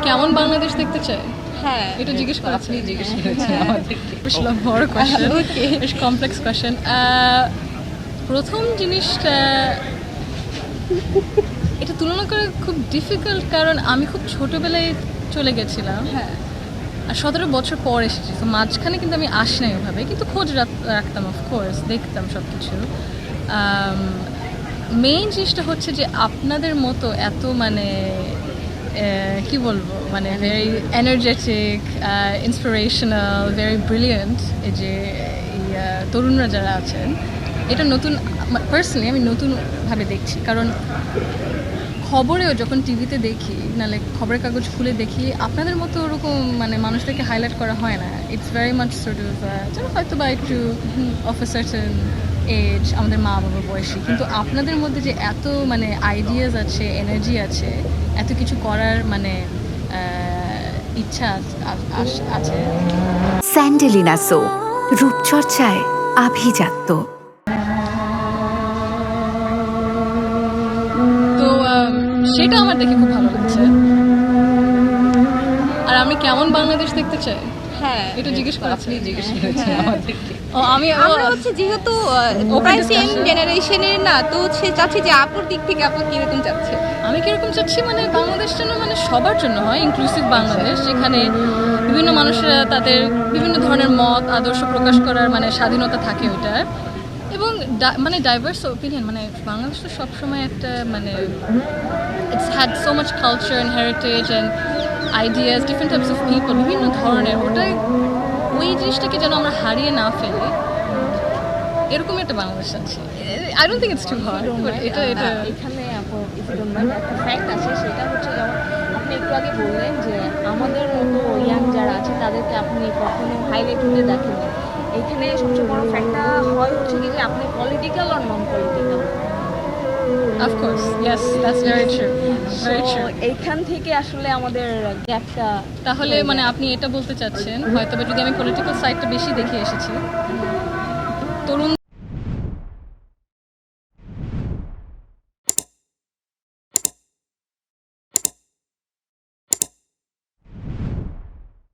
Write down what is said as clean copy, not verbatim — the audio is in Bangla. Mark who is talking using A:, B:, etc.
A: কেমন বাংলাদেশ দেখতে চাই?
B: হ্যাঁ,
A: এটা জিজ্ঞেস করা আপনি
B: জিজ্ঞেস করেছেন আমাদেরকে।
A: বেশ বড় কোয়েশ্চেন,
B: ওকে।
A: বেশ কমপ্লেক্স কোয়েশ্চেন। প্রথম জিনিসটা এটা তুলনা করা খুব ডিফিকাল্ট, কারণ আমি খুব ছোটবেলায় চলে গেছিলাম।
B: হ্যাঁ,
A: আর 17 বছর পর এসেছি, তো মাঝখানে কিন্তু আমি আসি নাই ওভাবে, কিন্তু খোঁজ রাখতাম, অফকোর্স দেখতাম সব কিছু। মেইন জিনিসটা হচ্ছে যে আপনাদের মতো এত মানে কি বলবো, মানে very energetic, inspirational, very brilliant এই যে এই তরুণরা যারা আছেন, এটা নতুন পার্সোনালি আমি নতুনভাবে দেখছি। কারণ খবরেও যখন টিভিতে দেখি, নাহলে খবরের কাগজ খুলে দেখি, আপনাদের মতো ওরকম মানে মানুষটাকে হাইলাইট করা হয় না। It's very much sort of যেন হয়তো বা একটু অফ এ সার্টেন এজ, আমাদের মা বাবার বয়সী, কিন্তু আপনাদের মধ্যে যে এত মানে আইডিয়াস আছে, এনার্জি আছে, এত কিছু করার মানে ইচ্ছা আছে।
C: স্যান্ডেলিনা সো, রূপচর্চায় আভিজাত্য।
A: তো সেটা আমার দেখে খুব ভালো লাগছে। আর আমি কেমন বাংলাদেশ দেখতে চাই?
B: হ্যাঁ,
A: এটা জিজ্ঞেস করা
B: আপনি জিজ্ঞেস করেছেন আমাদেরকে।
A: আমরা
B: হচ্ছে যেহেতু
A: Open
B: প্রায় সেম
A: discussion.
B: জেনারেশনের না, তো হচ্ছে চাচ্ছি যে আপুর দিক থেকে আপু কিরকম চাচ্ছে।
A: আমি কিরকম চাচ্ছি, মানে বাংলাদেশ যেন মানে সবার জন্য হয়, ইনক্লুসিভ বাংলাদেশ, যেখানে বিভিন্ন মানুষরা তাদের বিভিন্ন ধরনের মত আদর্শ প্রকাশ করার মানে স্বাধীনতা থাকে ওইটার, এবং মানে ডাইভার্স ওপিনিয়ন। মানে বাংলাদেশ তো সবসময় একটা মানে it's had so much culture and heritage and ideas, different types of people, বিভিন্ন ধরনের, ওটাই ওই জিনিসটাকে যেন আমরা হারিয়ে না ফেলি, এরকম একটা বাংলাদেশ আছে। I don't think it's too hard, but এটা
D: এখানে আপু ইফ ইউ ডোন্ট মাইন্ড একটা ফ্যাক্ট আছে, সেটা হচ্ছে যেমন আপনি একটু আগে বললেন যে আমাদের মতো ইয়াং যারা আছে তাদেরকে আপনি কখনো হাইলাইট হতে দেখেন। এখানে সবচেয়ে বড় ফ্যাক্টটা হয় হচ্ছে কি যে আপনি পলিটিক্যাল আর non political.
A: Of course, yes, that's very true, very true.
D: এইখান থেকে আসলে আমাদের গ্যাপটা
A: তাহলে মানে আপনি এটা বলতে চাচ্ছেন, হয়তো বা যদি আমি পলিটিক্যাল সাইডটা বেশি দেখে এসেছি,